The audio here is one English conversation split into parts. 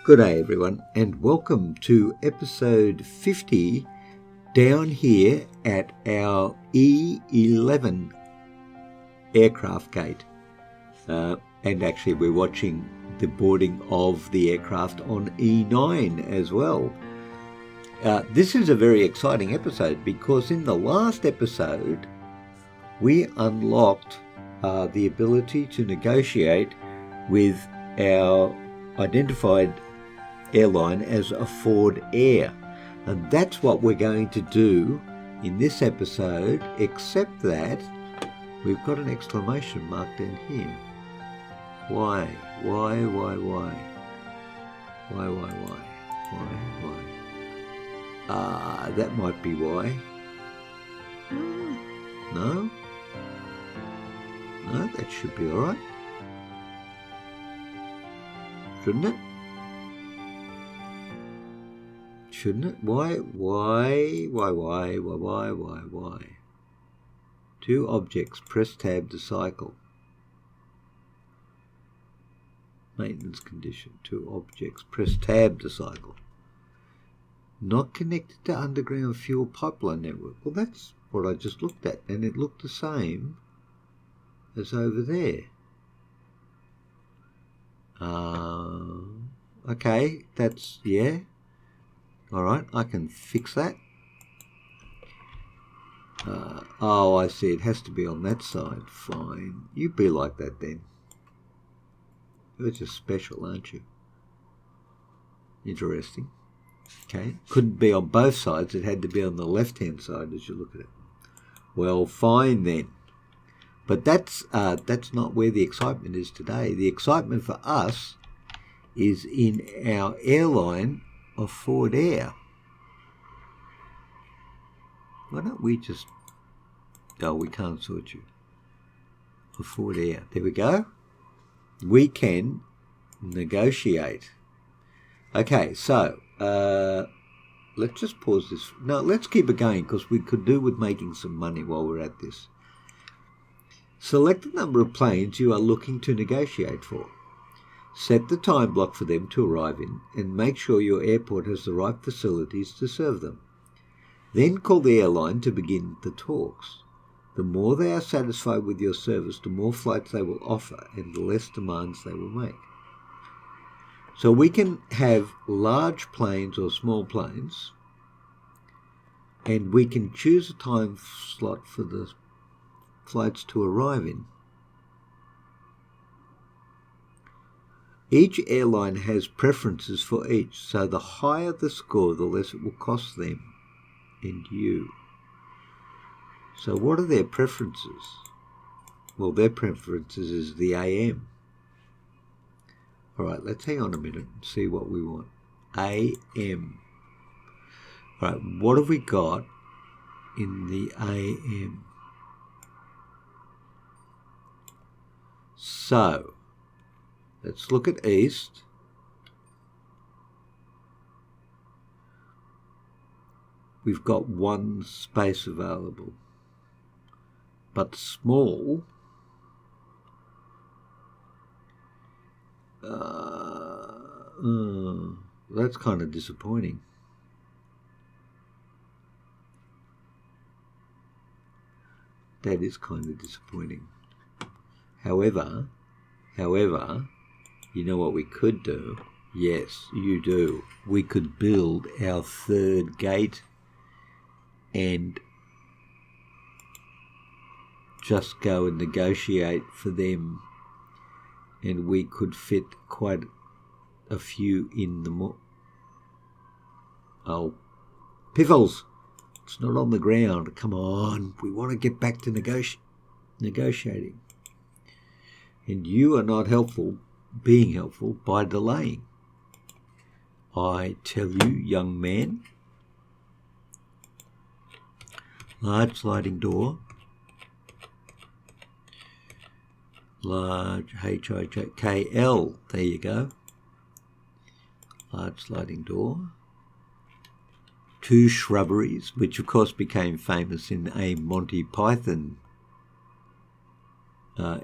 Good day everyone, and welcome to episode 50 down here at our E11 aircraft gate. And actually we're watching the boarding of the aircraft on E9 as well. This is a very exciting episode because in the last episode we unlocked the ability to negotiate with our identified airline as a Ford Air, and that's what we're going to do in this episode, except that we've got an exclamation mark down here. Why? That might be why. No, that should be all right, shouldn't it? Shouldn't it? Why? Two objects, press tab to cycle. Maintenance condition, two objects, press tab to cycle. Not connected to underground fuel pipeline network. Well, that's what I just looked at, and it looked the same as over there. Okay, that's, yeah. All right, I can fix that. Oh, I see. It has to be on that side. Fine. You be like that then. You're just special, aren't you? Interesting. Okay. Couldn't be on both sides. It had to be on the left-hand side as you look at it. Well, fine then. But that's not where the excitement is today. The excitement for us is in our airline of Ford Air. Why don't we just... Oh, we can't sort you. For Ford Air. There we go. We can negotiate. Okay, so let's just pause this. No, let's keep it going because we could do with making some money while we're at this. Select the number of planes you are looking to negotiate for. Set the time block for them to arrive in and make sure your airport has the right facilities to serve them. Then call the airline to begin the talks. The more they are satisfied with your service, the more flights they will offer and the less demands they will make. So we can have large planes or small planes, and we can choose a time slot for the flights to arrive in. Each airline has preferences for each, so the higher the score, the less it will cost them and you. So what are their preferences? Well, their preferences is the AM. All right, let's hang on a minute and see what we want. AM. All right, what have we got in the AM? So let's look at East. We've got one space available, but small. That's kind of disappointing. That is kind of disappointing. However, you know what we could do? Yes, you do. We could build our third gate and just go and negotiate for them, and we could fit quite a few in the Oh, Piffles! It's not on the ground. Come on, we want to get back to negotiating. And you are not being helpful by delaying. I tell you, young man. Large sliding door. Large HIJKL. There you go. Large sliding door. Two shrubberies, which of course became famous in a Monty Python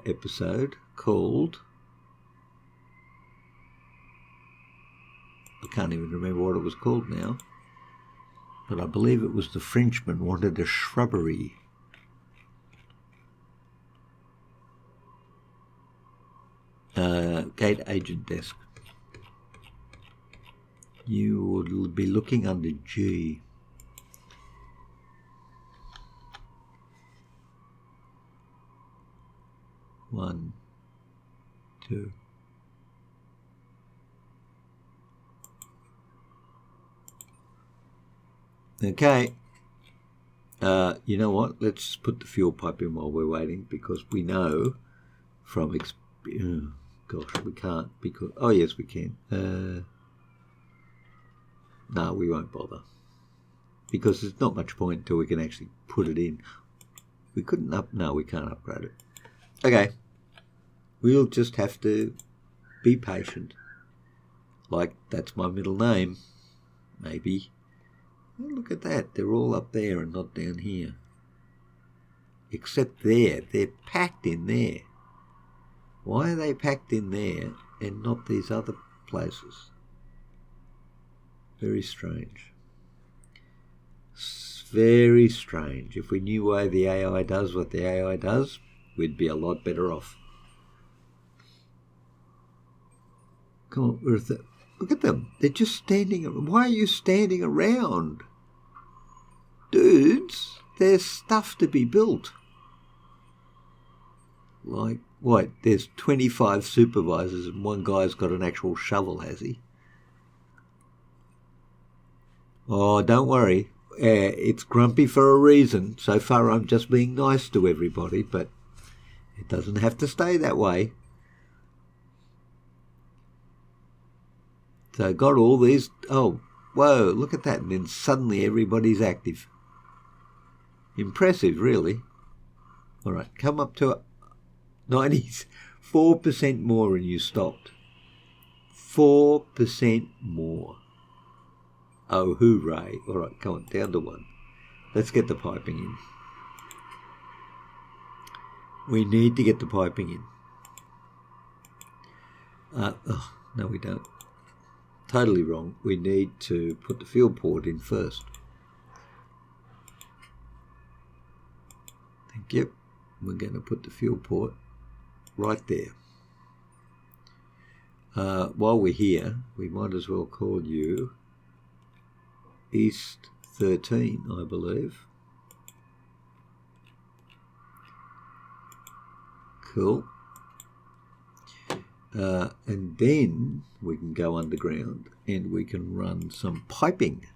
episode called I can't even remember what it was called now. But I believe it was the Frenchman wanted a shrubbery. Gate agent desk. You would be looking under G. One, two. Okay. You know what? Let's put the fuel pipe in while we're waiting, because we know from gosh, we can't because oh yes we can. No, we won't bother because there's not much point until we can actually put it in. We couldn't we can't upgrade it. Okay. We'll just have to be patient. Like, that's my middle name. Maybe. Oh, look at that. They're all up there and not down here. Except there. They're packed in there. Why are they packed in there and not these other places? Very strange. Very strange. If we knew why the AI does what the AI does, we'd be a lot better off. Come on, where's that? Look at them. They're just standing. Why are you standing around? Dudes, there's stuff to be built. Like, what? There's 25 supervisors and one guy's got an actual shovel, has he? Oh, don't worry. It's grumpy for a reason. So far I'm just being nice to everybody, but it doesn't have to stay that way. So got all these, oh, whoa, look at that. And then suddenly everybody's active. Impressive, really. All right, come up to 94% more and you stopped. 4% more. Oh, hooray. All right, come on, down to 1. Let's get the piping in. We need to get the piping in. No, we don't. Totally wrong. We need to put the fuel port in first. Thank you. We're going to put the fuel port right there. While we're here, we might as well call you East 13, I believe. Cool. And then we can go underground and we can run some piping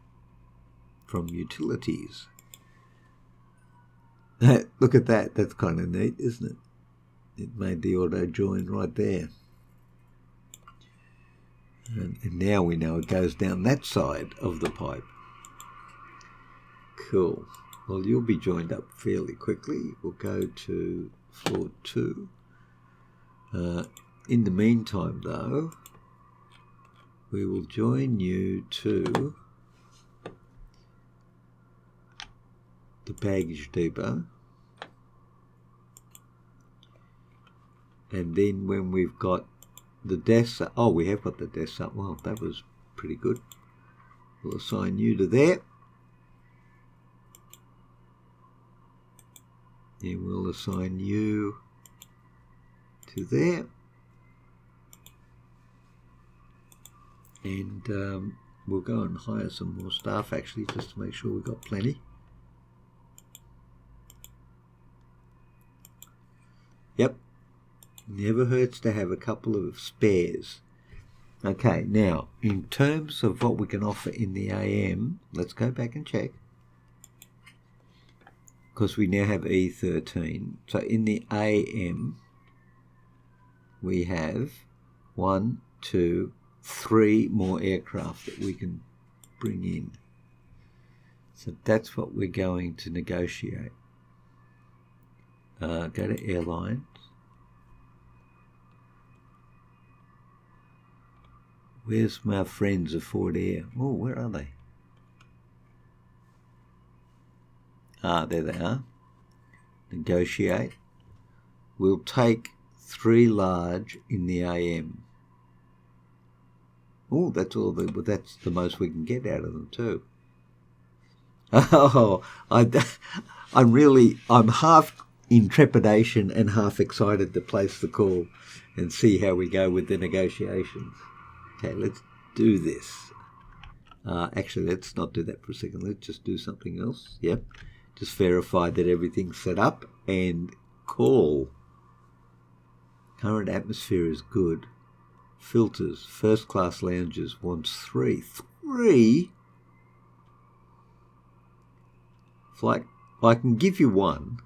from utilities. Look at that. That's kind of neat, isn't it? It made the auto join right there. And now we know it goes down that side of the pipe. Cool. Well, you'll be joined up fairly quickly. We'll go to floor 2. In the meantime, though, we will join you to the baggage depot. And then when we've got the desks up, oh, we have got the desks up. Well, that was pretty good. We'll assign you to there. Then we'll assign you to there. And we'll go and hire some more staff, actually, just to make sure we've got plenty. Yep. Never hurts to have a couple of spares. Okay, now, in terms of what we can offer in the AM, let's go back and check. Because we now have E13. So in the AM, we have 1, 2, 3 more aircraft that we can bring in. So that's what we're going to negotiate. Go to airlines. Where's my friends of Ford Air? Oh, where are they? Ah, there they are. Negotiate. We'll take 3 large in the AM. Oh, that's the most we can get out of them too. Oh, I'm half in trepidation and half excited to place the call and see how we go with the negotiations. Okay, let's do this. Actually, let's not do that for a second. Let's just do something else. Yep. Just verify that everything's set up and call. Current atmosphere is good. Filters, first class lounges wants 3. 3? Flight, I can give you 1,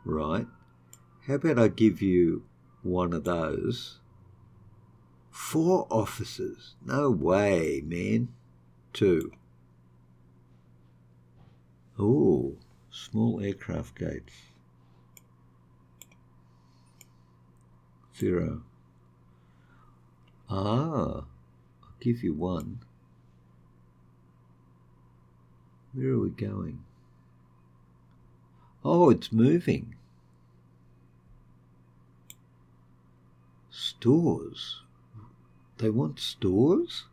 right? How about I give you 1 of those? 4 officers. No way, man. 2. Oh, small aircraft gates. 0. I'll give you 1. Where are we going? Oh, it's moving. Stores. They want stores?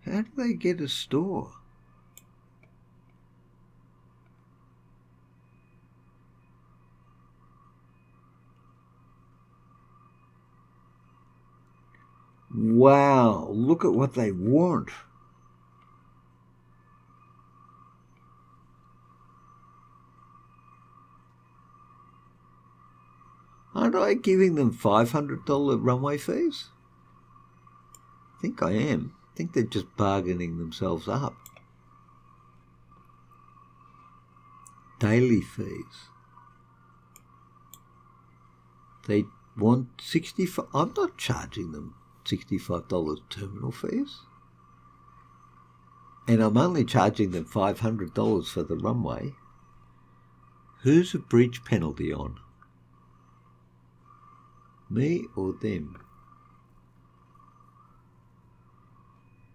How do they get a store? Wow, look at what they want. Aren't I giving them $500 runway fees? I think I am. I think they're just bargaining themselves up. Daily fees. They want $65. I'm not charging them $65 terminal fees. And I'm only charging them $500 for the runway. Who's a breach penalty on? Me or them?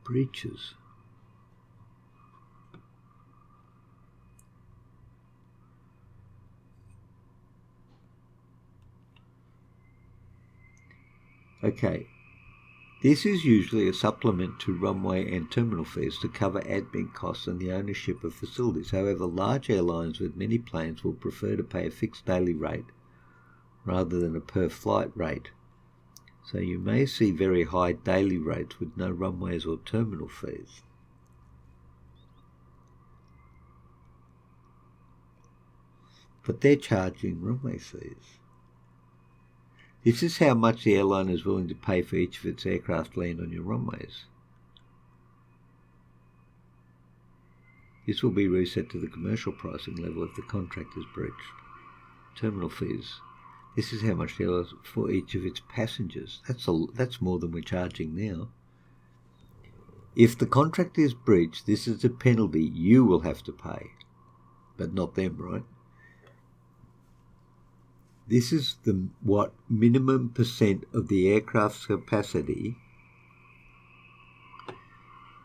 Breaches. Okay. This is usually a supplement to runway and terminal fees to cover admin costs and the ownership of facilities. However, large airlines with many planes will prefer to pay a fixed daily rate rather than a per flight rate. So you may see very high daily rates with no runways or terminal fees. But they're charging runway fees. This is how much the airline is willing to pay for each of its aircraft land on your runways. This will be reset to the commercial pricing level if the contract is breached. Terminal fees. This is how much the airline for each of its passengers. That's more than we're charging now. If the contract is breached, this is a penalty you will have to pay, but not them, right? This is what minimum percent of the aircraft's capacity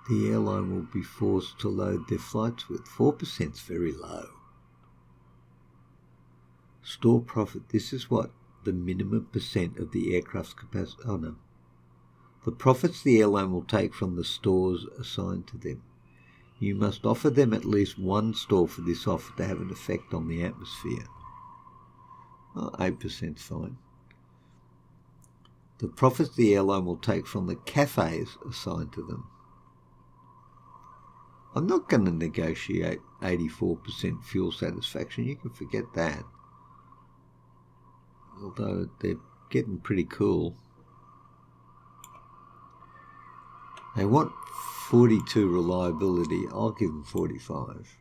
the airline will be forced to load their flights with. 4% is very low. Store profit. This is what the minimum percent of the aircraft's capacity. Oh no. The profits the airline will take from the stores assigned to them. You must offer them at least 1 store for this offer to have an effect on the atmosphere. 8% is fine. The profits the airline will take from the cafes assigned to them. I'm not going to negotiate 84% fuel satisfaction. You can forget that. Although they're getting pretty cool. They want 42 reliability. I'll give them 45.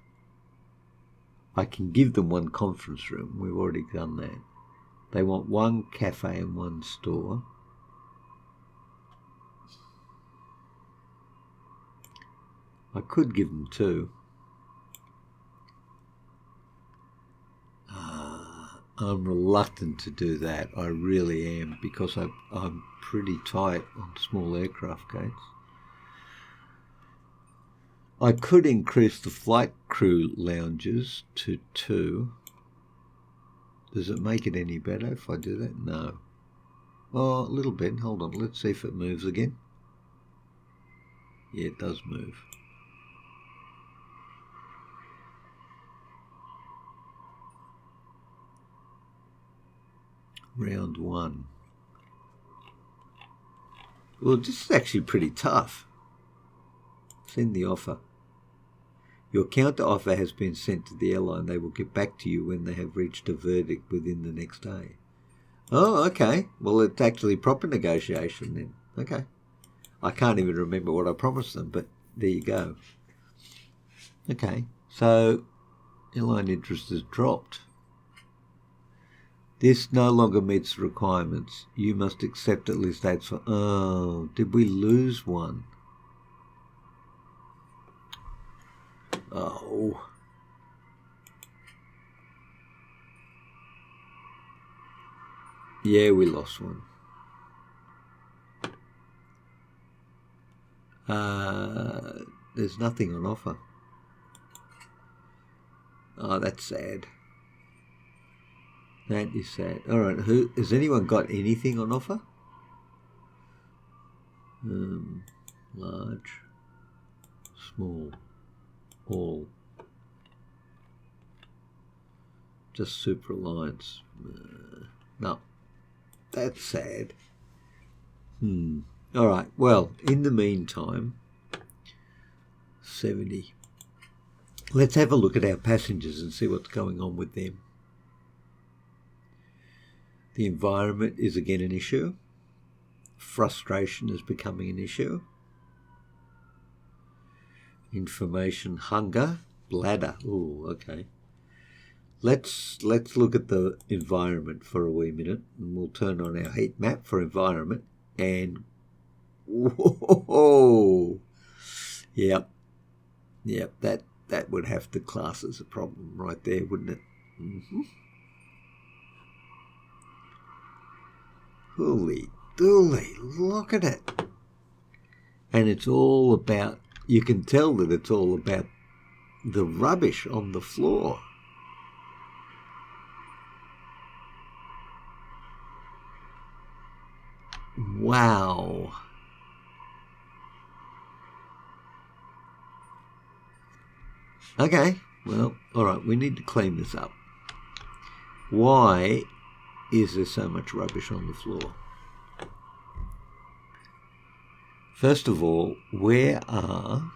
I can give them 1 conference room. We've already done that. They want 1 cafe and 1 store. I could give them 2. I'm reluctant to do that. I really am, because I'm pretty tight on small aircraft gates. I could increase the flight crew lounges to 2. Does it make it any better if I do that? No. Oh, a little bit. Hold on. Let's see if it moves again. Yeah, it does move. Round one. Well, this is actually pretty tough. Send the offer. Your counter offer has been sent to the airline. They will get back to you when they have reached a verdict within the next day. Oh, okay. Well, it's actually proper negotiation then. Okay. I can't even remember what I promised them, but there you go. Okay. So, airline interest has dropped. This no longer meets the requirements. You must accept at least that's for... Oh, did we lose one? Oh. Yeah, we lost one. There's nothing on offer. Oh, that's sad. That is sad. All right, has anyone got anything on offer? Large, small, all. Just Super Alliance. No, that's sad. All right, well, in the meantime, 70. Let's have a look at our passengers and see what's going on with them. The environment is again an issue. Frustration is becoming an issue. Information hunger, bladder. Ooh, okay. Let's look at the environment for a wee minute, and we'll turn on our heat map for environment. And whoa, yep, that would have to class as a problem right there, wouldn't it? Holy dooly, look at it. And it's all about, you can tell that it's all about the rubbish on the floor. Wow. Okay, well, all right, we need to clean this up. Why is there so much rubbish on the floor? First of all, where are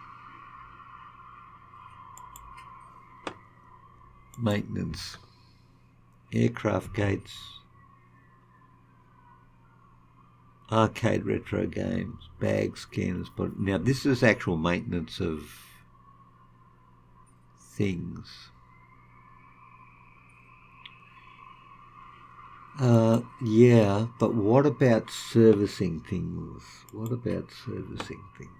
maintenance, aircraft gates, arcade retro games, bag scanners? But now this is actual maintenance of things. Yeah, but what about servicing things? What about servicing things?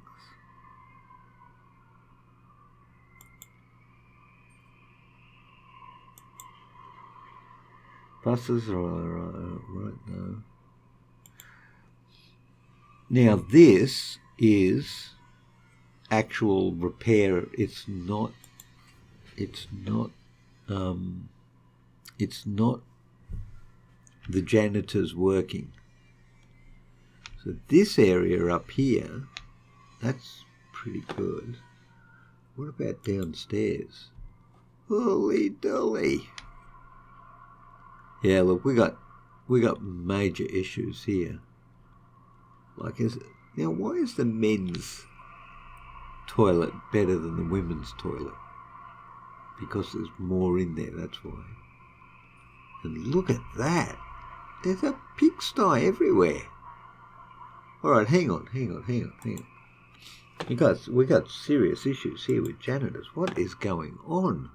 Buses are right now. Now this is actual repair. It's not the janitors working. So this area up here, that's pretty good. What about downstairs? Holy dolly. Yeah, look, we got major issues here. Like, now why is the men's toilet better than the women's toilet? Because there's more in there, that's why. And look at that. There's a pigsty everywhere. All right, hang on. We got serious issues here with janitors. What is going on?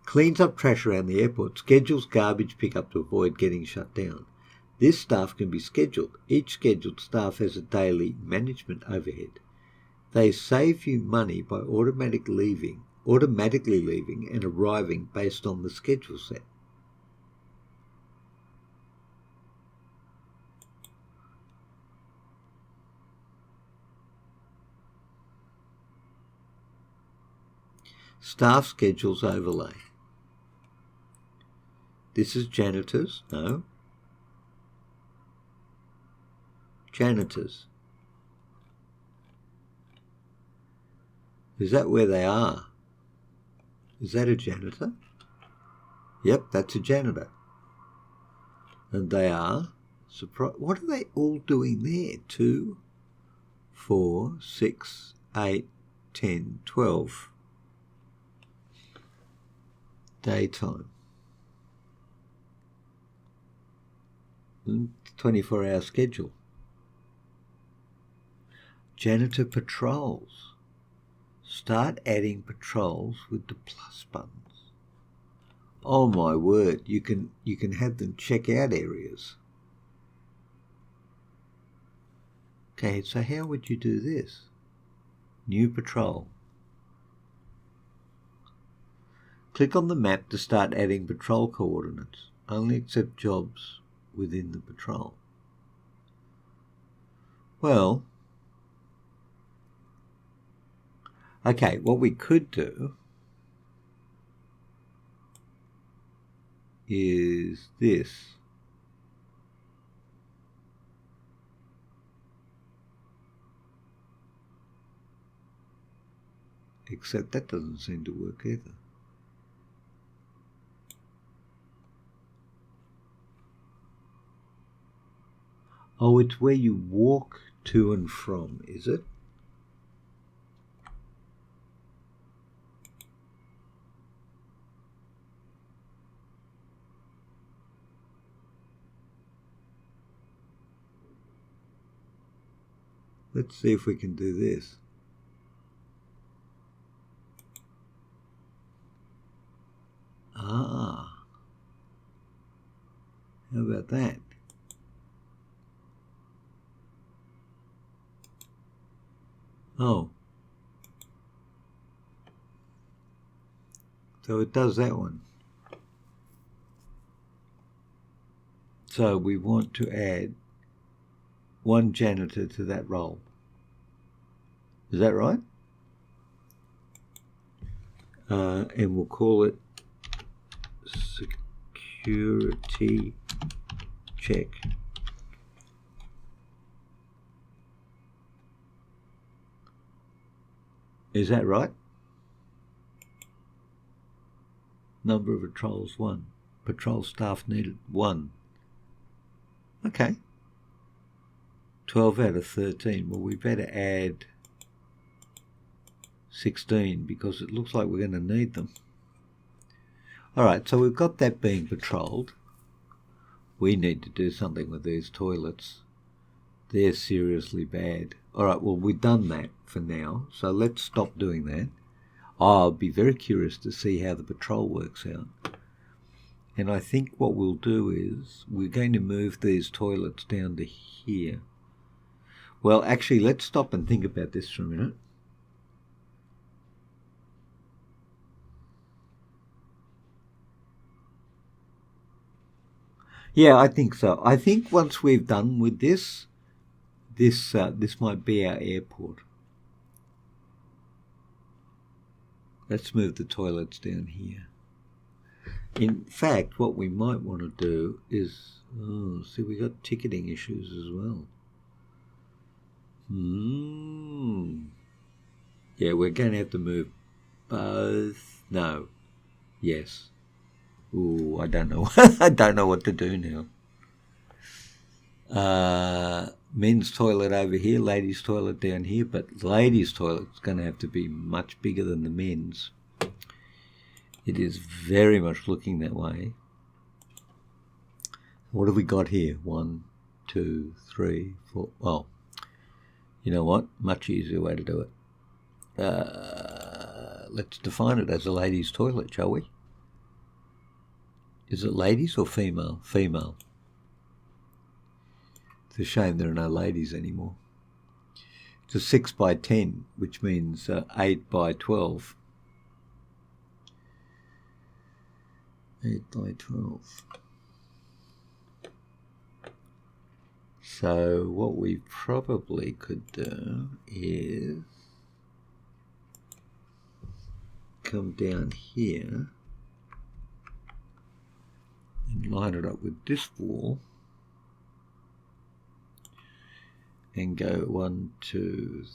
Cleans up trash around the airport. Schedules garbage pickup to avoid getting shut down. This staff can be scheduled. Each scheduled staff has a daily management overhead. They save you money by automatically leaving and arriving based on the schedule set. Staff schedules overlay. This is janitors. No. Janitors. Is that where they are? Is that a janitor? Yep, that's a janitor. And they are, what are they all doing there? 2, 4, 6, 8, 10, 12. Daytime. 24-hour schedule. Janitor patrols. Start adding patrols with the plus buttons. Oh my word, you can have them check out areas. Okay, so how would you do this? New patrol. Click on the map to start adding patrol coordinates. Only accept jobs within the patrol. Well, okay, what we could do is this. Except that doesn't seem to work either. Oh, it's where you walk to and from, is it? Let's see if we can do this. Ah, how about that? Oh, so it does that one. So we want to add one janitor to that role. Is that right? And we'll call it security check. Is that right? Number of patrols, 1. Patrol staff needed, 1. Okay. 12 out of 13. Well, we better add 16 because it looks like we're going to need them. All right, so we've got that being patrolled. We need to do something with these toilets. They're seriously bad. All right, well, we've done that for now, so let's stop doing that. I'll be very curious to see how the patrol works out. And I think what we'll do is we're going to move these toilets down to here. Well, actually, let's stop and think about this for a minute. Yeah, I think so. I think once we've done with this might be our airport. Let's move the toilets down here. In fact, what we might want to do is, see, we got ticketing issues as well. Yeah, we're going to have to move both. No. Yes. Ooh, I don't know. I don't know what to do now. Men's toilet over here, ladies' toilet down here, but the ladies' toilet's going to have to be much bigger than the men's. It is very much looking that way. What have we got here? 1, 2, 3, 4. Well, you know what? Much easier way to do it. Let's define it as a ladies' toilet, shall we? Is it ladies or female? Female. It's a shame there are no ladies anymore. It's a 6 by 10, which means 8 by 12. 8 by 12. So what we probably could do is come down here line it up with this wall and go 1, 2,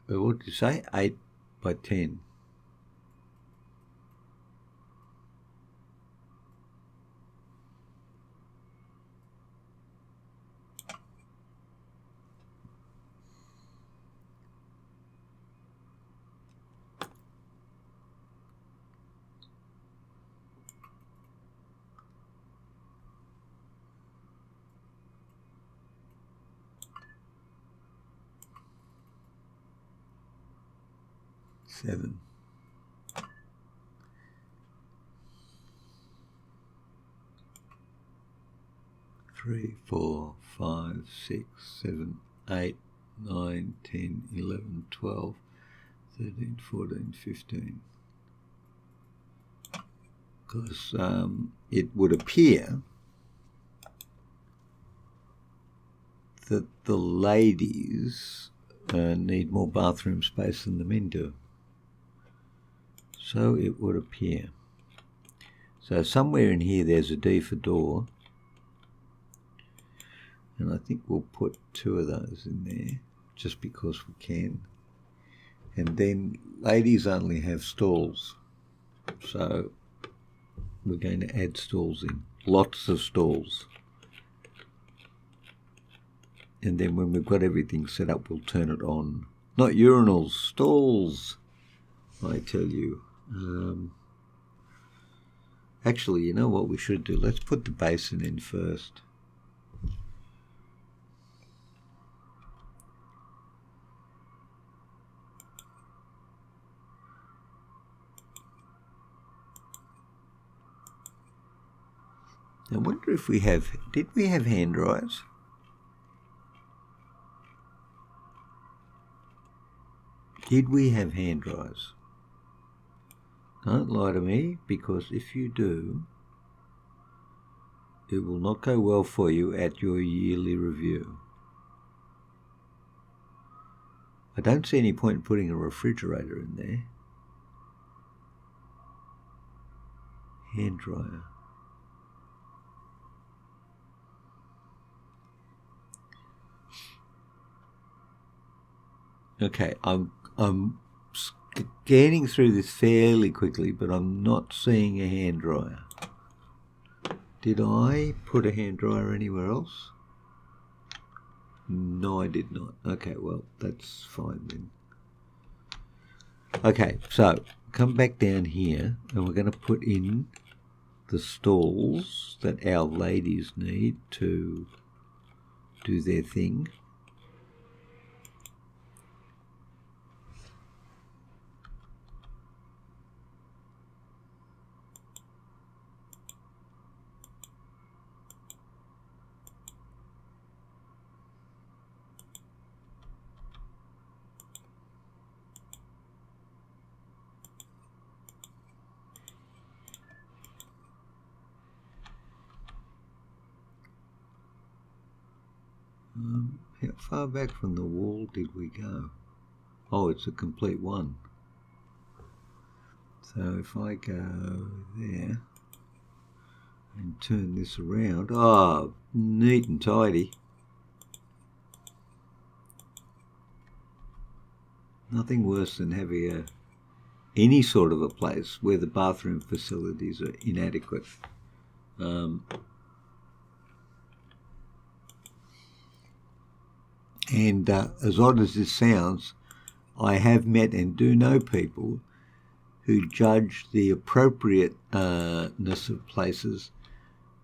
3, what did you say? 8 by 10. Seven. Three, 4, 5, 6, 7, 8, 9, 10, 11, 12, 13, 14, 15. Because it would appear that the ladies need more bathroom space than the men do. So it would appear. So somewhere in here there's a D for door. And I think we'll put 2 of those in there just because we can. And then ladies only have stalls. So we're going to add stalls in. Lots of stalls. And then when we've got everything set up, we'll turn it on. Not urinals, stalls, I tell you. Actually, you know what we should do? Let's put the basin in first. I wonder if we have, did we have hand dryers? Did we have hand dryers? Don't lie to me, because if you do, it will not go well for you at your yearly review. I don't see any point in putting a refrigerator in there. Hand dryer. Okay, I'm scanning through this fairly quickly, but I'm not seeing a hand dryer. Did I put a hand dryer anywhere else? No, I did not. Okay, well, that's fine then. Okay, so come back down here and we're going to put in the stalls that our ladies need to do their thing. How far back from the wall did we go? Oh, it's a complete one. So if I go there and turn this around, oh, neat and tidy. Nothing worse than having any sort of a place where the bathroom facilities are inadequate. And as odd as this sounds, I have met and do know people who judge the appropriateness of places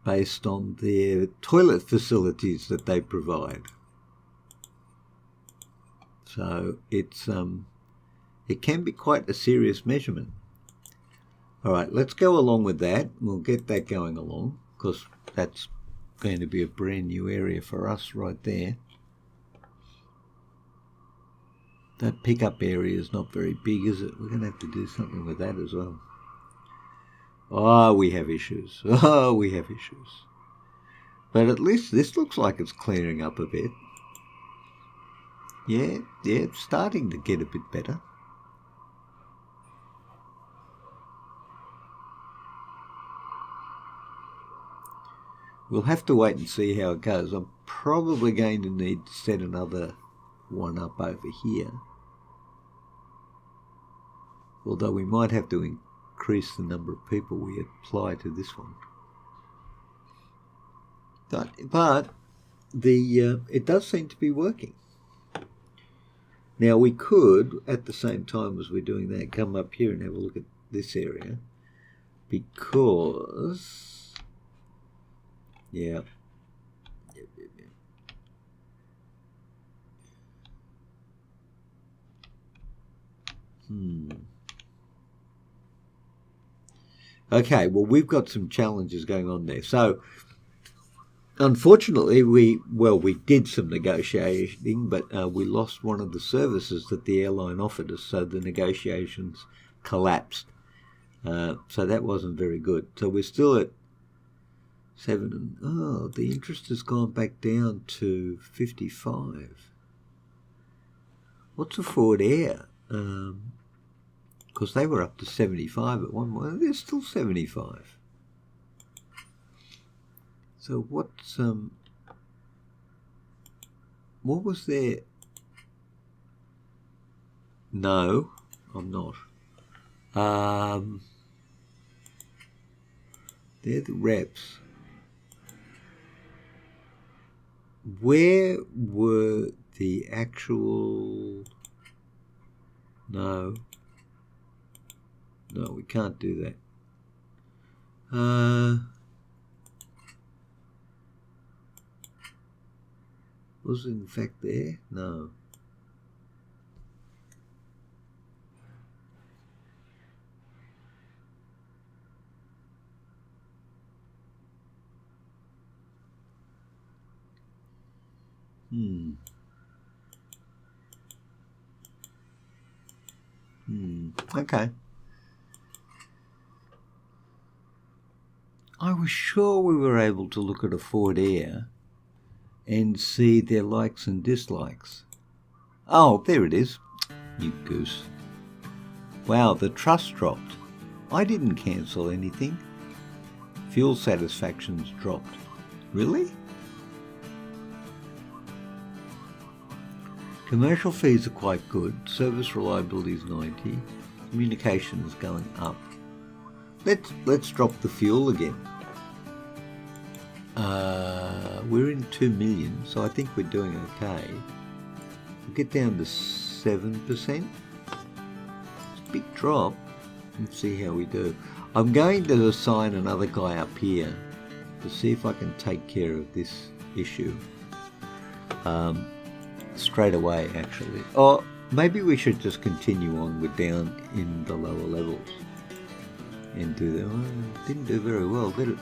based on their toilet facilities that they provide. So it's it can be quite a serious measurement. All right, let's go along with that. We'll get that going along because that's going to be a brand new area for us right there. That pickup area is not very big, is it? We're going to have to do something with that as well. Oh, we have issues. Oh, we have issues. But at least this looks like it's clearing up a bit. Yeah, it's starting to get a bit better. we'll have to wait and see how it goes. I'm probably going to need to set another one up over here. Although we might have to increase the number of people we apply to this one. But it does seem to be working. Now we could, at the same time as we're doing that, come up here and have a look at this area, because, yeah. Okay, well, we've got some challenges going on there. So, unfortunately, we did some negotiating, but we lost one of the services that the airline offered us, so the negotiations collapsed. So that wasn't very good. So we're still at 7. Oh, the interest has gone back down to 55. What's a Forward Air? Because they were up to 75 at one point. They're still 75. So what's what was their? No, I'm not. They're the reps. Where were the actual? No, we can't do that. Was it in fact there? No. Okay. I was sure we were able to look at a Forward Air and see their likes and dislikes. Oh, there it is. You goose. Wow, the trust dropped. I didn't cancel anything. Fuel satisfaction's dropped. Really? Commercial fees are quite good. Service reliability is 90. Communication is going up. Let's drop the fuel again. We're in 2 million, so I think we're doing okay. We'll get down to 7%. It's a big drop. Let's see how we do. I'm going to assign another guy up here to see if I can take care of this issue straight away, actually. Or maybe we should just continue on with down in the lower levels and do that. Well, didn't do very well, did it?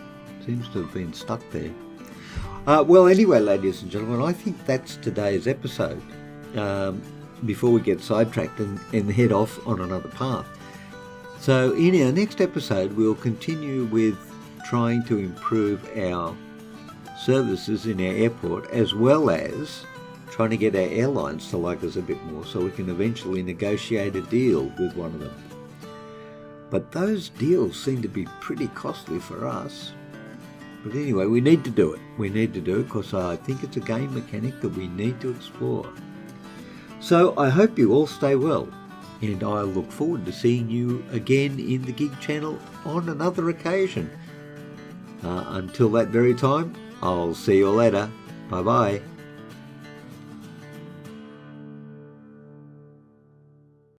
Seems to have been stuck there. Well, anyway, ladies and gentlemen, I think that's today's episode. Before we get sidetracked and head off on another path. So in our next episode, we'll continue with trying to improve our services in our airport, as well as trying to get our airlines to like us a bit more so we can eventually negotiate a deal with one of them. But those deals seem to be pretty costly for us. But anyway, we need to do it. We need to do it because I think it's a game mechanic that we need to explore. So I hope you all stay well, and I look forward to seeing you again in the Gig Channel on another occasion. Until that very time, I'll see you later. Bye-bye.